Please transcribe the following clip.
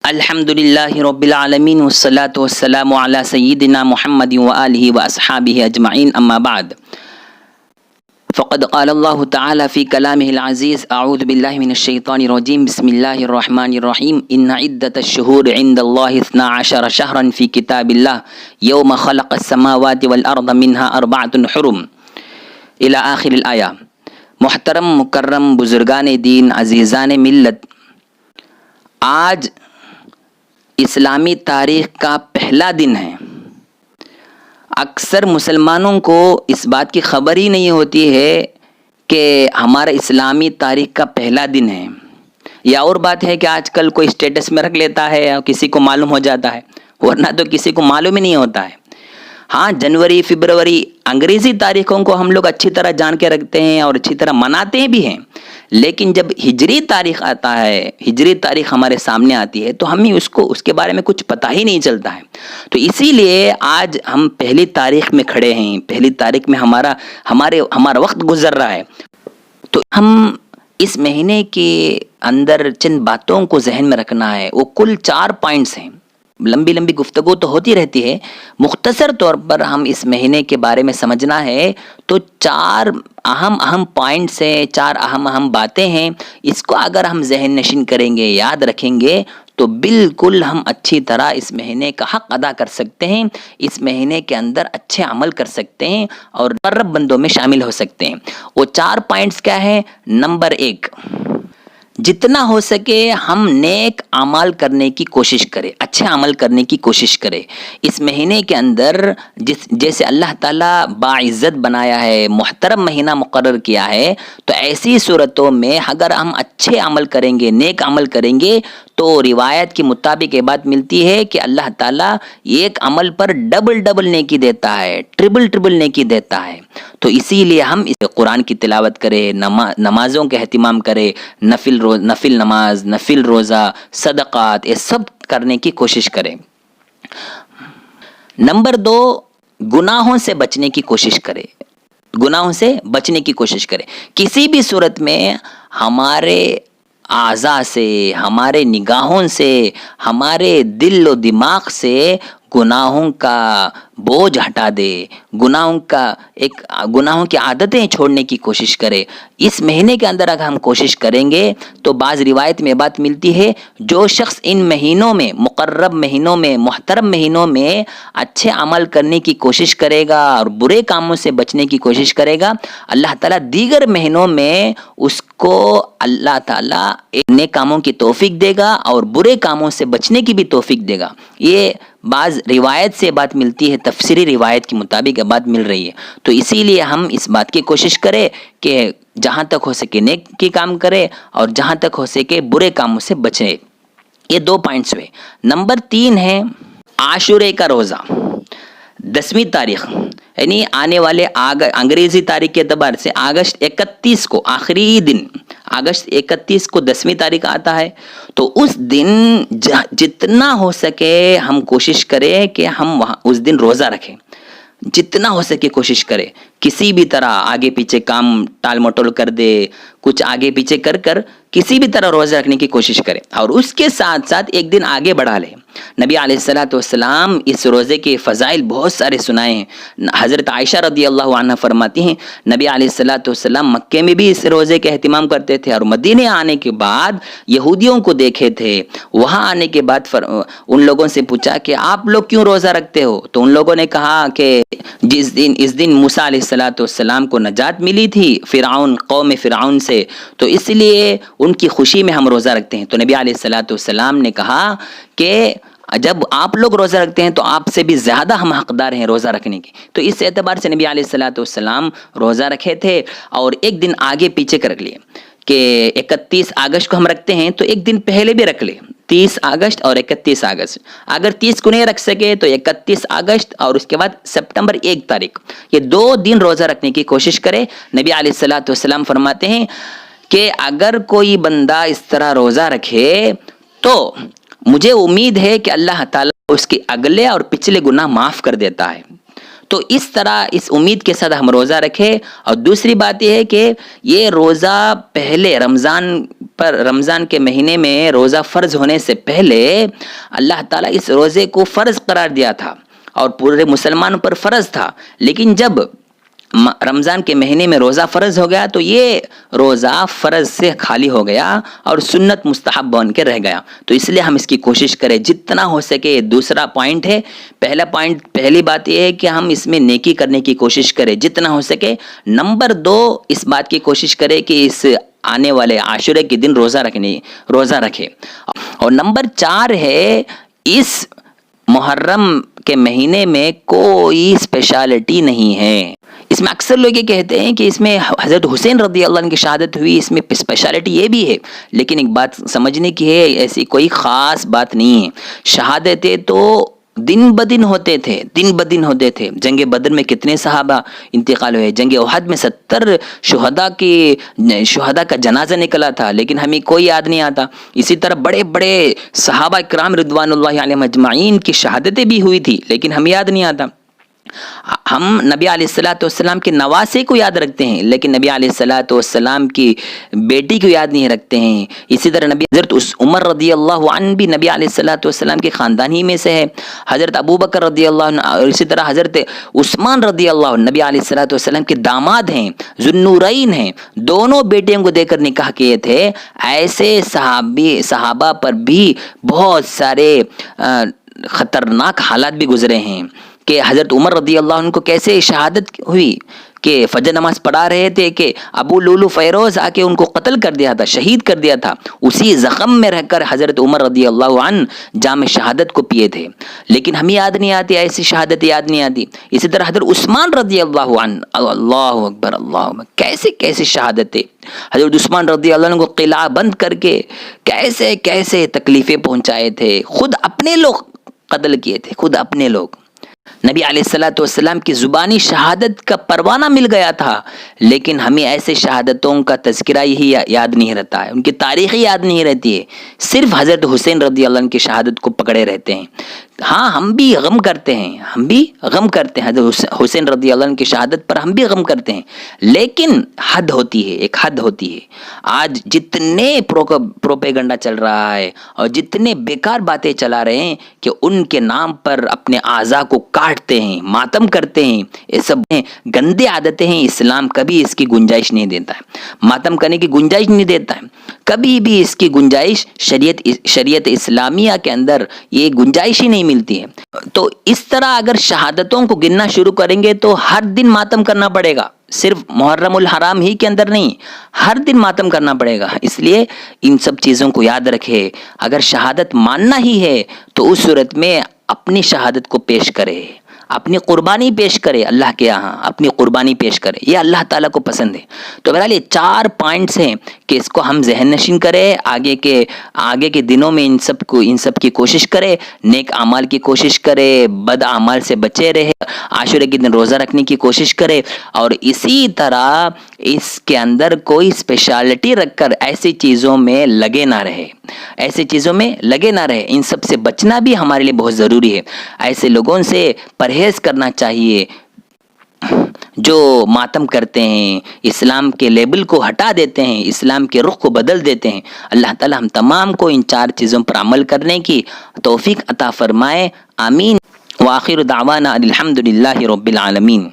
الحمدللہ رب العالمین والصلاة والسلام علی سیدنا محمد وآلہ واصحابہ اجمعین اما بعد فقد قال اللہ تعالی فی کلامہ العزیز اعوذ باللہ من الشیطان الرجیم بسم اللہ الرحمن الرحیم ان عدت الشہور عند اللہ 12 شہرا فی کتاب اللہ یوم خلق السماوات والارض منها 4 حرم الی آخر الآیہ۔ محترم مکرم بزرگان دین، عزیزان ملت، آج اسلامی تاریخ کا پہلا دن ہے۔ اکثر مسلمانوں کو اس بات کی خبر ہی نہیں ہوتی ہے کہ ہمارا اسلامی تاریخ کا پہلا دن ہے، یا اور بات ہے کہ آج کل کوئی اسٹیٹس میں رکھ لیتا ہے اور کسی کو معلوم ہو جاتا ہے، ورنہ تو کسی کو معلوم ہی نہیں ہوتا ہے۔ ہاں، جنوری، فروری، انگریزی تاریخوں کو ہم لوگ اچھی طرح جان کے رکھتے ہیں اور اچھی طرح مناتے بھی ہیں، لیکن جب ہجری تاریخ آتا ہے، ہجری تاریخ ہمارے سامنے آتی ہے تو ہمیں اس کے بارے میں کچھ پتہ ہی نہیں چلتا ہے۔ تو اسی لیے آج ہم پہلی تاریخ میں کھڑے ہیں، پہلی تاریخ میں ہمارا وقت گزر رہا ہے، تو ہم اس مہینے کے اندر چند باتوں کو ذہن میں رکھنا ہے۔ وہ کل 4 پوائنٹس ہیں، لمبی گفتگو تو ہوتی رہتی ہے، مختصر طور پر ہم اس مہینے کے بارے میں سمجھنا ہے تو 4 اہم پوائنٹس ہیں، 4 اہم باتیں ہیں۔ اس کو اگر ہم ذہن نشین کریں گے، یاد رکھیں گے تو بالکل ہم اچھی طرح اس مہینے کا حق ادا کر سکتے ہیں، اس مہینے کے اندر اچھے عمل کر سکتے ہیں اور مقرب بندوں میں شامل ہو سکتے ہیں۔ وہ 4 پوائنٹس کیا ہیں؟ نمبر 1، جتنا ہو سکے ہم نیک عمل کرنے کی کوشش کریں، اچھے عمل کرنے کی کوشش کریں۔ اس مہینے کے اندر جیسے اللہ تعالیٰ باعزت بنایا ہے، محترم مہینہ مقرر کیا ہے، تو ایسی صورتوں میں اگر ہم اچھے عمل کریں گے، نیک عمل کریں گے، تو روایت کے مطابق یہ بات ملتی ہے کہ اللہ تعالیٰ ایک عمل پر ڈبل نیکی دیتا ہے، ٹربل نیکی دیتا ہے۔ تو اسی لیے ہم اس قرآن کی تلاوت کریں، نمازوں کے اہتمام کریں، نفل نماز، نفل روزہ، صدقات، یہ سب کرنے کی کوشش کریں۔ نمبر 2، گناہوں سے بچنے کی کوشش کریں، گناہوں سے بچنے کی کوشش کریں۔ کسی بھی صورت میں ہمارے اعضاء سے، ہمارے نگاہوں سے، ہمارے دل و دماغ سے گناہوں کا بوجھ ہٹا دے، گناہوں کی عادتیں چھوڑنے کی کوشش کرے۔ اس مہینے کے اندر اگر ہم کوشش کریں گے تو بعض روایت میں بات ملتی ہے، جو شخص ان مہینوں میں، مقرب مہینوں میں، محترم مہینوں میں اچھے عمل کرنے کی کوشش کرے گا اور برے کاموں سے بچنے کی کوشش کرے گا، اللہ تعالیٰ دیگر مہینوں میں اس کو اللہ تعالیٰ نیک کاموں کی توفیق دے گا اور برے کاموں سے بچنے کی بھی توفیق دے گا۔ یہ بعض روایت سے بات ملتی ہے، تفسیری روایت کے مطابق بات مل رہی ہے۔ تو اسی لیے ہم اس بات کی کوشش کریں کہ جہاں تک ہو سکے نیک کی کام کرے اور جہاں تک ہو سکے برے کاموں سے بچے۔ یہ 2 پوائنٹس ہوئے۔ نمبر 3 ہے عاشورے کا روزہ، 10ویں تاریخ، یعنی آنے والے انگریزی تاریخ کے اعتبار سے اگست 31 کو، آخری دن اگست 31 کو 10ویں تاریخ آتا ہے، تو اس دن جتنا ہو سکے ہم کوشش کریں کہ ہم اس دن روزہ رکھیں، جتنا ہو سکے کوشش کرے، کسی بھی طرح آگے پیچھے کام ٹال مٹول کر دے، کچھ آگے پیچھے کر کسی بھی طرح روزہ رکھنے کی کوشش کرے، اور اس کے ساتھ ساتھ ایک دن آگے بڑھا لے۔ نبی علیہ السلام اس روزے کے فضائل بہت سارے سنائے ہیں۔ حضرت عائشہ رضی اللہ عنہ فرماتی ہیں، نبی علیہ السلام مکے میں بھی اس روزے کے اہتمام کرتے تھے، اور مدینے آنے کے بعد یہودیوں کو دیکھے تھے، وہاں آنے کے بعد ان لوگوں سے پوچھا کہ آپ لوگ کیوں روزہ رکھتے ہو؟ تو ان لوگوں نے کہا کہ اس دن موسیٰ علیہ السلام کو نجات ملی تھی قوم فرعون سے، تو اس لیے ان کی خوشی میں ہم روزہ رکھتے ہیں۔ تو نبی علیہ السلام نے کہا کہ جب آپ لوگ روزہ رکھتے ہیں تو آپ سے بھی زیادہ ہم حقدار ہیں روزہ رکھنے کی۔ تو اس اعتبار سے نبی علیہ السلام روزہ رکھے تھے، اور ایک دن آگے پیچھے کر لیے کہ 31 اگست کو ہم رکھتے ہیں تو ایک دن پہلے بھی رکھ لے، 30 اگست اور 31 اگست۔ اگر 30 کو نہیں رکھ سکے تو 31 اگست اور اس کے بعد سپتمبر 1 تاریخ، یہ 2 دن روزہ رکھنے کی کوشش کرے۔ نبی علیہ السلام فرماتے ہیں کہ اگر کوئی بندہ اس طرح روزہ رکھے تو مجھے امید ہے کہ اللہ تعالیٰ اس کے اگلے اور پچھلے گناہ معاف کر دیتا ہے۔ تو اس طرح اس امید کے ساتھ ہم روزہ رکھیں. اور دوسری بات یہ ہے کہ یہ روزہ پہلے رمضان کے مہینے میں روزہ فرض ہونے سے پہلے اللہ تعالیٰ اس روزے کو فرض قرار دیا تھا اور پورے مسلمانوں پر فرض تھا. لیکن جب رمضان کے مہینے میں روزہ فرض ہو گیا تو یہ روزہ فرض سے خالی ہو گیا اور سنت مستحب بن کے رہ گیا. تو اس لیے ہم اس کی کوشش کریں جتنا ہو سکے. یہ دوسرا پوائنٹ ہے. پہلی بات یہ ہے کہ ہم اس میں نیکی کرنے کی کوشش کریں جتنا ہو سکے. نمبر 2 اس بات کی کوشش کریں کہ اس آنے والے عاشورے کے دن روزہ رکھے. اور نمبر 4 ہے اس محرم کے مہینے میں کوئی اسپیشلٹی نہیں ہے. اس میں اکثر لوگ یہ کہتے ہیں کہ اس میں حضرت حسین رضی اللہ عنہ کی شہادت ہوئی, اس میں اسپیشلٹی یہ بھی ہے. لیکن ایک بات سمجھنے کی ہے, ایسی کوئی خاص بات نہیں ہے. شہادتیں تو دن بدن ہوتے تھے. جنگ بدر میں کتنے صحابہ انتقال ہوئے, جنگ احد میں 70 شہداء کا جنازہ نکلا تھا, لیکن ہمیں کوئی یاد نہیں آتا. اسی طرح بڑے بڑے صحابہ کرام رضوان اللہ علیہم اجمعین کی شہادتیں بھی ہوئی تھی, لیکن ہمیں یاد نہیں آتا. ہم نبی علیہ الصلوۃ والسلام کے نواسے کو یاد رکھتے ہیں, لیکن نبی علیہ الصلوۃ والسلام کی بیٹی کو یاد نہیں رکھتے ہیں. اسی طرح حضرت عمر رضی اللہ عنہ بھی نبی علیہ الصلوۃ والسلام کے خاندان ہی میں سے ہے. حضرت ابو بکر رضی اللہ عنہ اور اسی طرح حضرت عثمان رضی اللہ عنہ نبی علیہ الصلوۃ والسلام کے داماد ہیں, ذوالنورین ہیں. دونوں بیٹیوں کو دے کر نکاح کیے تھے. ایسے صحابہ پر بھی بہت سارے خطرناک حالات بھی گزرے ہیں کہ حضرت عمر رضی اللہ عنہ کو کیسے شہادت ہوئی کہ فجر نماز پڑھا رہے تھے کہ ابو لولو فیروز آ کے ان کو قتل کر دیا تھا, شہید کر دیا تھا. اسی زخم میں رہ کر حضرت عمر رضی اللہ عنہ جام شہادت کو پیے تھے, لیکن ہمیں یاد نہیں آتی, ایسی شہادت یاد نہیں آتی. اسی طرح حضرت عثمان رضی اللہ عنہ, اللہ اکبر اللہ اکبر, کیسے شہادتیں. حضرت عثمان رضی اللہ عنہ کو قلعہ بند کر کے کیسے تکلیفیں پہنچائے تھے. خود اپنے لوگ قتل کیے تھے, خود اپنے لوگ. نبی علیہ الصلوۃ والسلام کی زبانی شہادت کا پروانہ مل گیا تھا, لیکن ہمیں ایسے شہادتوں کا تذکرہ ہی یاد نہیں رہتا ہے, ان کی تاریخ ہی یاد نہیں رہتی ہے. صرف حضرت حسین رضی اللہ عنہ کی شہادت کو پکڑے رہتے ہیں. ہاں ہم بھی غم کرتے ہیں, حضرت حسین رضی اللہ عنہ کی شہادت پر ہم بھی غم کرتے ہیں, لیکن حد ہوتی ہے, ایک حد ہوتی ہے. آج جتنے پروپیگنڈا چل رہا ہے اور جتنے بیکار باتیں چلا رہے ہیں کہ ان کے نام پر اپنے اعضاء کو کاٹتے ہیں, ماتم کرتے ہیں, یہ سب گندے عادتیں ہیں. اسلام کبھی اس کی گنجائش نہیں دیتا ہے, ماتم کرنے کی گنجائش نہیں دیتا ہے, کبھی بھی اس کی گنجائش شریعت اسلامیہ کے اندر یہ گنجائش ہی نہیں ملتی ہے. تو اس طرح اگر شہادتوں کو گننا شروع کریں گے تو ہر دن ماتم کرنا پڑے گا, صرف محرم الحرام ہی کے اندر نہیں, ہر دن ماتم کرنا پڑے گا. اس لیے ان سب چیزوں کو یاد رکھے. اگر شہادت ماننا ہی ہے تو اس صورت میں اپنی شہادت کو پیش کرے, اپنی قربانی پیش کرے, اللہ کے یہاں اپنی قربانی پیش کرے. یہ اللہ تعالیٰ کو پسند ہے. تو بہرحال یہ 4 پوائنٹس ہیں کہ اس کو ہم ذہن نشین کریں. آگے کے دنوں میں ان سب کی کوشش کرے, نیک اعمال کی کوشش کرے, بد اعمال سے بچے رہے, عاشورے کے دن روزہ رکھنے کی کوشش کرے, اور اسی طرح اس کے اندر کوئی اسپیشلٹی رکھ کر ایسی چیزوں میں لگے نہ رہے. ان سب سے بچنا بھی ہمارے لیے بہت ضروری ہے. ایسے لوگوں سے پرہیز کرنا چاہیے جو ماتم کرتے ہیں, اسلام کے لیبل کو ہٹا دیتے ہیں, اسلام کے رخ کو بدل دیتے ہیں. اللہ تعالی ہم تمام کو ان 4 چیزوں پر عمل کرنے کی توفیق عطا فرمائے. آمین. وآخر دعوانا الحمد للہ رب العالمین.